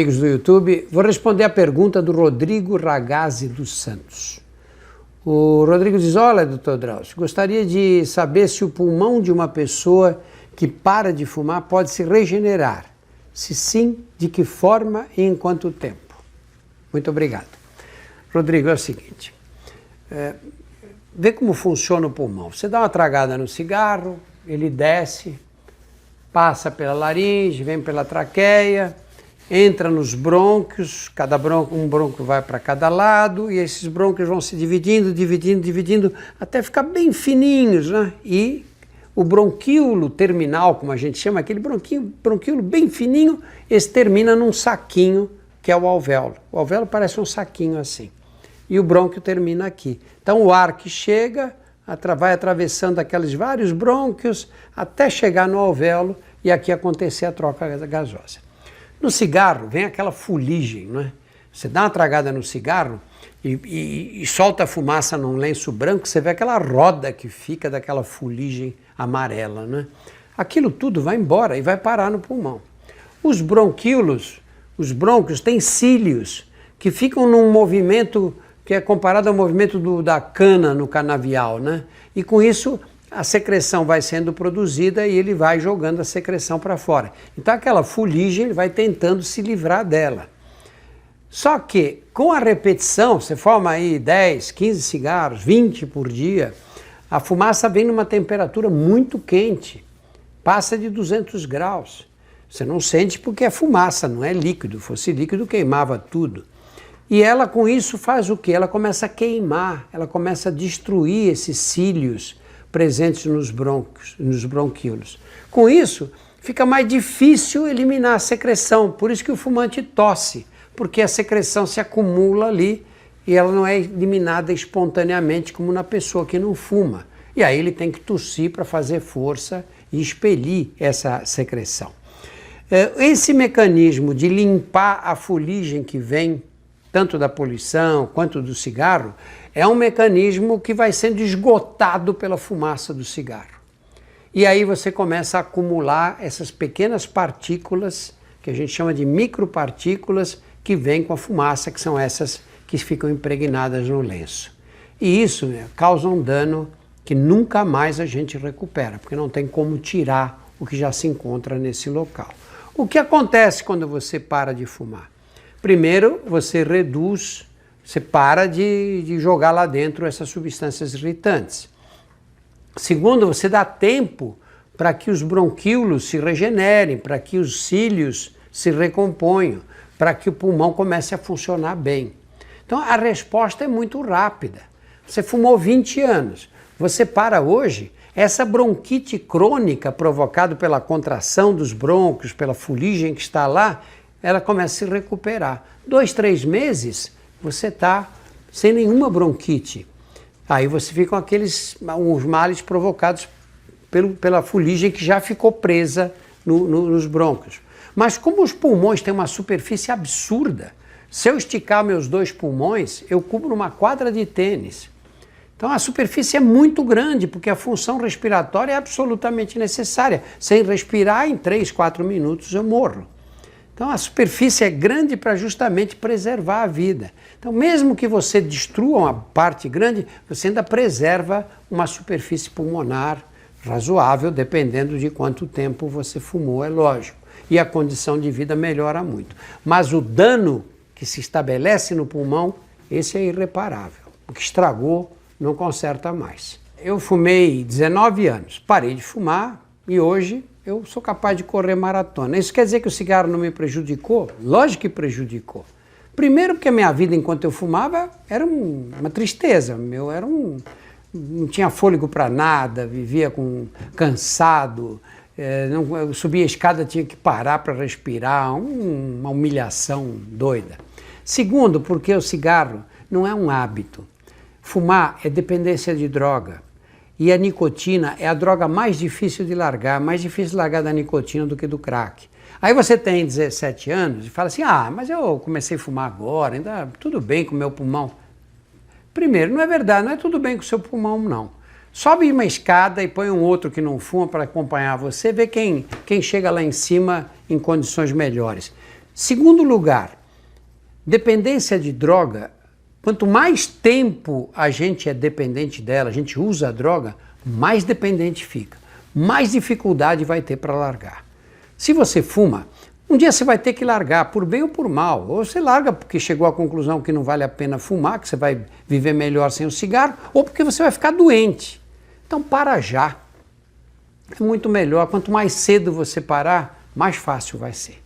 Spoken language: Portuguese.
Amigos do YouTube, vou responder a pergunta do Rodrigo Ragazzi dos Santos. O Rodrigo diz: olha, doutor Drauzio, gostaria de saber se o pulmão de uma pessoa que para de fumar pode se regenerar. Se sim, de que forma e em quanto tempo? Muito obrigado. Rodrigo, é o seguinte, vê como funciona o pulmão. Você dá uma tragada no cigarro, ele desce, passa pela laringe, vem pela traqueia, entra nos brônquios, um brônquio vai para cada lado, e esses brônquios vão se dividindo, até ficar bem fininhos, né? E o bronquíolo terminal, como a gente chama, aquele bronquíolo bem fininho, esse termina num saquinho, que é o alvéolo. O alvéolo parece um saquinho assim. E o brônquio termina aqui. Então o ar que chega vai atravessando aqueles vários brônquios até chegar no alvéolo e aqui acontecer a troca gasosa. No cigarro vem aquela fuligem, não é? Você dá uma tragada no cigarro e solta a fumaça num lenço branco, você vê aquela roda que fica daquela fuligem amarela, né? Aquilo tudo vai embora e vai parar no pulmão. Os bronquíolos, os brônquios, têm cílios que ficam num movimento que é comparado ao movimento da cana no canavial, né? E com isso a secreção vai sendo produzida e ele vai jogando a secreção para fora. Então aquela fuligem ele vai tentando se livrar dela. Só que com a repetição, você fuma aí 10, 15 cigarros, 20 por dia, a fumaça vem numa temperatura muito quente, passa de 200 graus. Você não sente porque é fumaça, não é líquido. Fosse líquido queimava tudo. E ela com isso faz o quê? Ela começa a queimar, ela começa a destruir esses cílios presentes nos bronquíolos. Com isso, fica mais difícil eliminar a secreção, por isso que o fumante tosse, porque a secreção se acumula ali e ela não é eliminada espontaneamente como na pessoa que não fuma. E aí ele tem que tossir para fazer força e expelir essa secreção. Esse mecanismo de limpar a fuligem que vem tanto da poluição quanto do cigarro, é um mecanismo que vai sendo esgotado pela fumaça do cigarro. E aí você começa a acumular essas pequenas partículas, que a gente chama de micropartículas, que vêm com a fumaça, que são essas que ficam impregnadas no lenço. E isso causa um dano que nunca mais a gente recupera, porque não tem como tirar o que já se encontra nesse local. O que acontece quando você para de fumar? Primeiro, você reduz, você para de jogar lá dentro essas substâncias irritantes. Segundo, você dá tempo para que os bronquíolos se regenerem, para que os cílios se recomponham, para que o pulmão comece a funcionar bem. Então, a resposta é muito rápida. Você fumou 20 anos, você para hoje, essa bronquite crônica provocada pela contração dos brônquios, pela fuligem que está lá, ela começa a se recuperar. 2, 3 meses, você está sem nenhuma bronquite. Aí você fica com os males provocados pela fuligem que já ficou presa nos brônquios. Mas como os pulmões têm uma superfície absurda, se eu esticar meus 2 pulmões, eu cubro uma quadra de tênis. Então a superfície é muito grande, porque a função respiratória é absolutamente necessária. Sem respirar, em 3, 4 minutos eu morro. Então a superfície é grande para justamente preservar a vida. Então mesmo que você destrua uma parte grande, você ainda preserva uma superfície pulmonar razoável, dependendo de quanto tempo você fumou, é lógico. E a condição de vida melhora muito. Mas o dano que se estabelece no pulmão, esse é irreparável. O que estragou não conserta mais. Eu fumei 19 anos, parei de fumar e hoje eu sou capaz de correr maratona. Isso quer dizer que o cigarro não me prejudicou? Lógico que prejudicou. Primeiro porque a minha vida enquanto eu fumava era uma tristeza. Não tinha fôlego para nada, vivia cansado, eu subia a escada, tinha que parar para respirar, uma humilhação doida. Segundo, porque o cigarro não é um hábito. Fumar é dependência de droga. E a nicotina é a droga mais difícil de largar da nicotina do que do crack. Aí você tem 17 anos e fala assim, mas eu comecei a fumar agora, ainda tudo bem com o meu pulmão. Primeiro, não é verdade, não é tudo bem com o seu pulmão, não. Sobe uma escada e põe um outro que não fuma para acompanhar você, vê quem chega lá em cima em condições melhores. Segundo lugar, dependência de droga, quanto mais tempo a gente é dependente dela, a gente usa a droga, mais dependente fica, mais dificuldade vai ter para largar. Se você fuma, um dia você vai ter que largar, por bem ou por mal. Ou você larga porque chegou à conclusão que não vale a pena fumar, que você vai viver melhor sem o cigarro, ou porque você vai ficar doente. Então para já. É muito melhor. Quanto mais cedo você parar, mais fácil vai ser.